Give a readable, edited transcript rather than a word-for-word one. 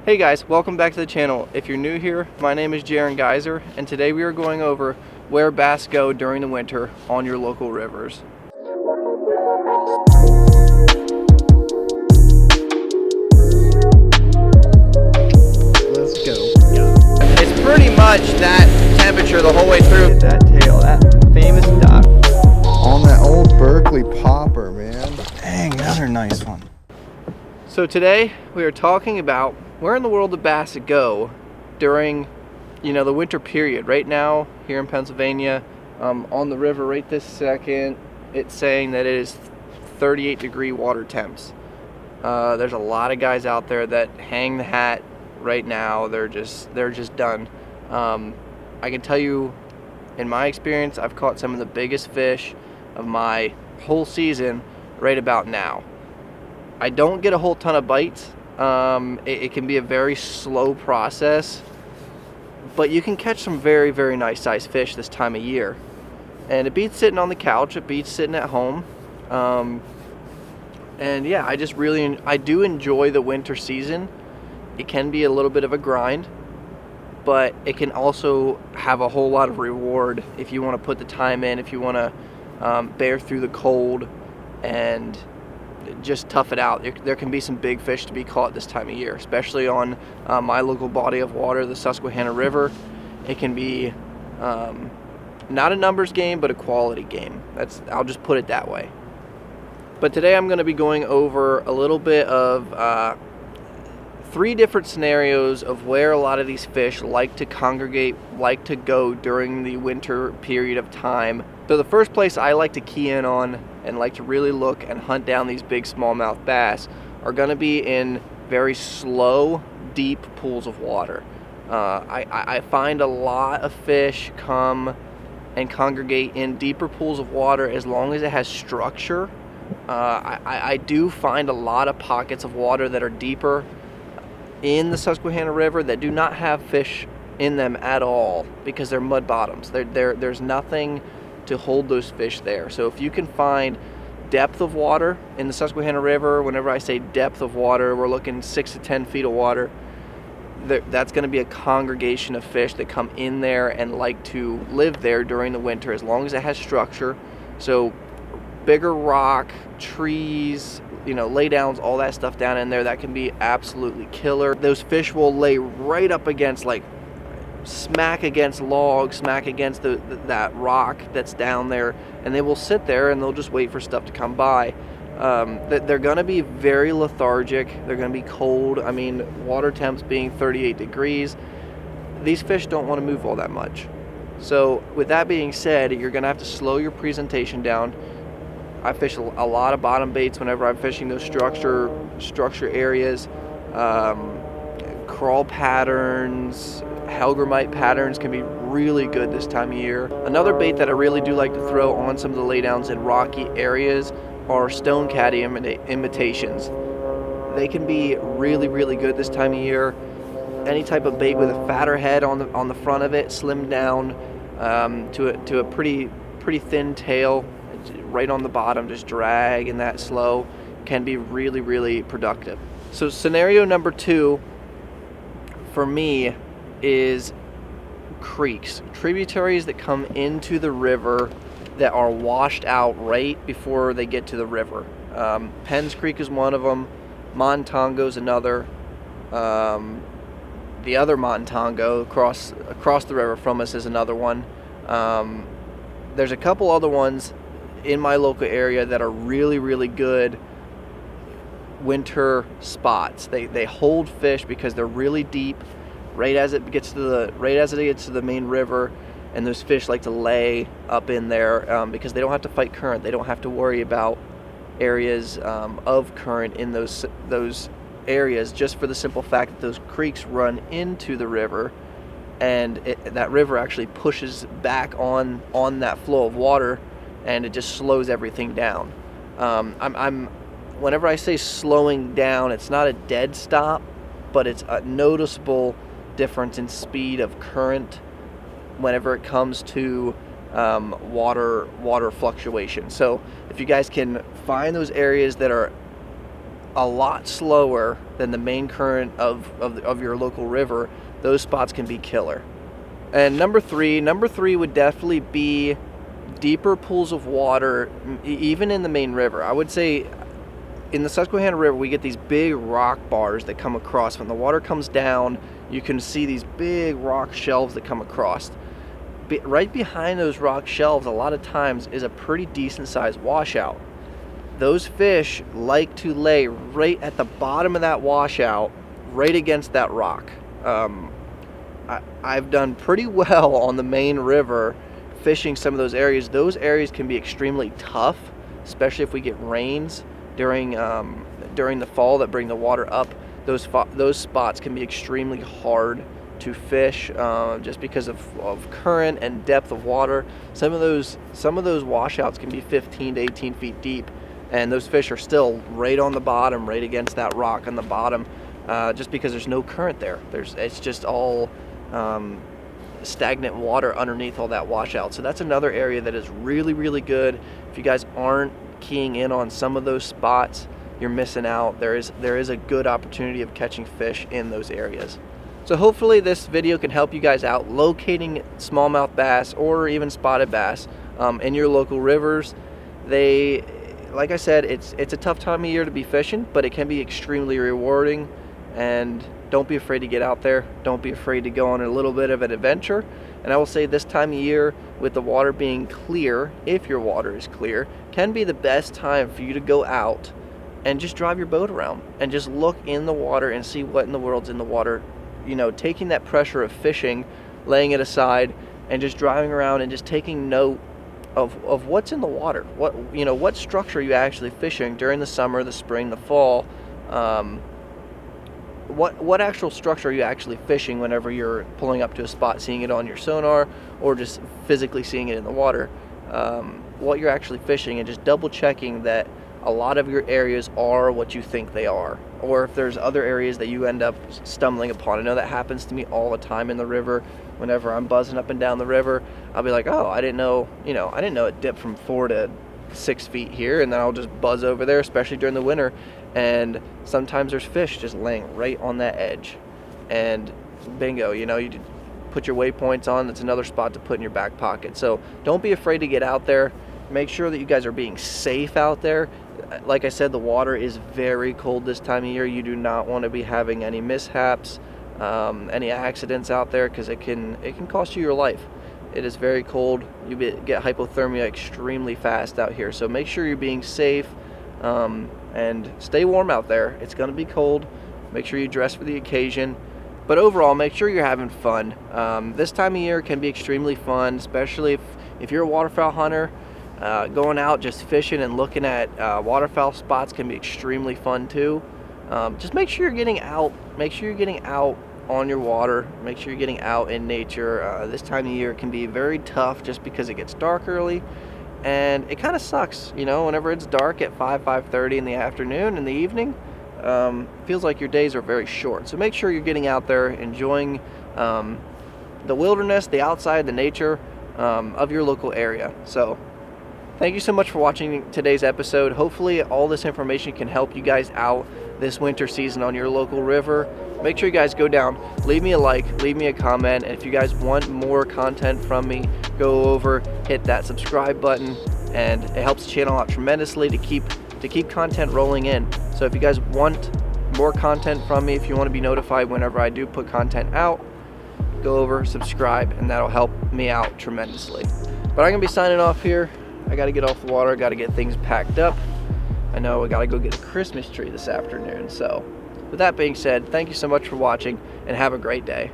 Hey guys, welcome back to the channel. If you're new here, my name is Jaron Geyser, and today we are going over where bass go during the winter on your local rivers. Let's go. It's pretty much that temperature the whole way through. That tail, that famous duck. On that old Berkeley popper, man. Dang, another nice one. So today we are talking about where in the world do bass go during, the winter period. Right now here in Pennsylvania, on the river right this second, it's saying that it is 38-degree water temps. There's a lot of guys out there that hang the hat right now. They're just done. I can tell you, in my experience, I've caught some of the biggest fish of my whole season right about now. I don't get a whole ton of bites. It can be a very slow process, but you can catch some very, very nice sized fish this time of year. And it beats sitting on the couch, it beats sitting at home. And yeah, I do enjoy the winter season. It can be a little bit of a grind, but it can also have a whole lot of reward if you want to put the time in, if you want to bear through the cold and just tough it out. There can be some big fish to be caught this time of year, especially on my local body of water, the Susquehanna River. It can be not a numbers game, but a quality game. I'll just put it that way. But today I'm going to be going over a little bit of 3 different scenarios of where a lot of these fish like to congregate, like to go during the winter period of time. So the first place I like to key in on and like to really look and hunt down these big smallmouth bass are going to be in very slow, deep pools of water. I find a lot of fish come and congregate in deeper pools of water as long as it has structure. I do find a lot of pockets of water that are deeper in the Susquehanna River that do not have fish in them at all because they're mud bottoms. There's nothing to hold those fish there. So if you can find depth of water in the Susquehanna River, whenever I say depth of water, we're looking 6 to 10 feet of water. That's going to be a congregation of fish that come in there and like to live there during the winter as long as it has structure. So bigger rock, trees, laydowns, all that stuff down in there, that can be absolutely killer. Those fish will lay right up against, like, smack against logs, smack against that rock that's down there, and they will sit there and they'll just wait for stuff to come by. They're going to be very lethargic. They're going to be cold. I mean, water temps being 38 degrees, these fish don't want to move all that much. So with that being said, you're going to have to slow your presentation down. I fish a lot of bottom baits whenever I'm fishing those structure areas. Crawl patterns, hellgrammite patterns can be really good this time of year. Another bait that I really do like to throw on some of the laydowns in rocky areas are stone caddy imitations. They can be really, really good this time of year. Any type of bait with a fatter head on the front of it, slimmed down to a pretty thin tail, right on the bottom, just dragging that slow, can be really, really productive. So scenario number 2 for me is creeks, tributaries that come into the river that are washed out right before they get to the river. Penns Creek is one of them. Montongo is another. The other Montongo across the river from us is another one. There's a couple other ones in my local area that are really, really good winter spots. They hold fish because they're really deep right as it gets to the main river, and those fish like to lay up in there because they don't have to fight current. They don't have to worry about areas of current in those areas, just for the simple fact that those creeks run into the river, and that river actually pushes back on that flow of water, and it just slows everything down. Whenever I say slowing down, it's not a dead stop, but it's a noticeable difference in speed of current whenever it comes to water fluctuation. So if you guys can find those areas that are a lot slower than the main current of your local river, those spots can be killer. And number three would definitely be deeper pools of water, even in the main river. I would say in the Susquehanna River, we get these big rock bars that come across. When the water comes down, you can see these big rock shelves that come across. Right behind those rock shelves, a lot of times, is a pretty decent sized washout. Those fish like to lay right at the bottom of that washout, right against that rock. I've done pretty well on the main river fishing some of those areas. Those areas can be extremely tough, especially if we get rains during the fall that bring the water up. Those spots can be extremely hard to fish, just because of current and depth of water. Some of those washouts can be 15 to 18 feet deep, and those fish are still right on the bottom, right against that rock on the bottom, just because there's no current there. It's just all stagnant water underneath all that washout. So that's another area that is really, really good. If you guys aren't keying in on some of those spots, you're missing out. There is a good opportunity of catching fish in those areas. So hopefully this video can help you guys out locating smallmouth bass or even spotted bass in your local rivers. Like I said, it's a tough time of year to be fishing, but it can be extremely rewarding. And don't be afraid to get out there. Don't be afraid to go on a little bit of an adventure. And I will say this time of year, with the water being clear, if your water is clear, can be the best time for you to go out and just drive your boat around and just look in the water and see what in the world's in the water. You know, taking that pressure of fishing, laying it aside, and just driving around and just taking note of what's in the water. What structure are you actually fishing during the summer, the spring, the fall? What actual structure are you actually fishing whenever you're pulling up to a spot, seeing it on your sonar, or just physically seeing it in the water? What you're actually fishing, and just double checking that a lot of your areas are what you think they are, or if there's other areas that you end up stumbling upon. I know that happens to me all the time in the river. Whenever I'm buzzing up and down the river, I'll be like, oh, I didn't know it dipped from 4 to 6 feet here, and then I'll just buzz over there, especially during the winter, and sometimes there's fish just laying right on that edge, and bingo, you put your waypoints on. That's another spot to put in your back pocket. So don't be afraid to get out there. Make sure that you guys are being safe out there. Like I said, the water is very cold this time of year. You do not want to be having any mishaps, any accidents out there, because it can cost you your life. It is very cold. You get hypothermia extremely fast out here. So make sure you're being safe, and stay warm out there. It's going to be cold. Make sure you dress for the occasion. But overall, make sure you're having fun. This time of year can be extremely fun, especially if you're a waterfowl hunter. Going out just fishing and looking at waterfowl spots can be extremely fun too. Just make sure you're getting out. Make sure you're getting out on your water. Make sure you're getting out in nature. This time of year can be very tough just because it gets dark early, and it kind of sucks, whenever it's dark at 5:30 in the afternoon, in the evening. Feels like your days are very short. So make sure you're getting out there, enjoying the wilderness, the outside, the nature of your local area. So thank you so much for watching today's episode. Hopefully all this information can help you guys out this winter season on your local river. Make sure you guys go down, leave me a like, leave me a comment, and if you guys want more content from me, go over, hit that subscribe button, and it helps the channel out tremendously to keep content rolling in. So if you guys want more content from me, if you want to be notified whenever I do put content out, go over, subscribe, and that'll help me out tremendously. But I'm gonna be signing off here. I gotta get off the water, gotta get things packed up. I know I gotta go get a Christmas tree this afternoon. So with that being said, thank you so much for watching, and have a great day.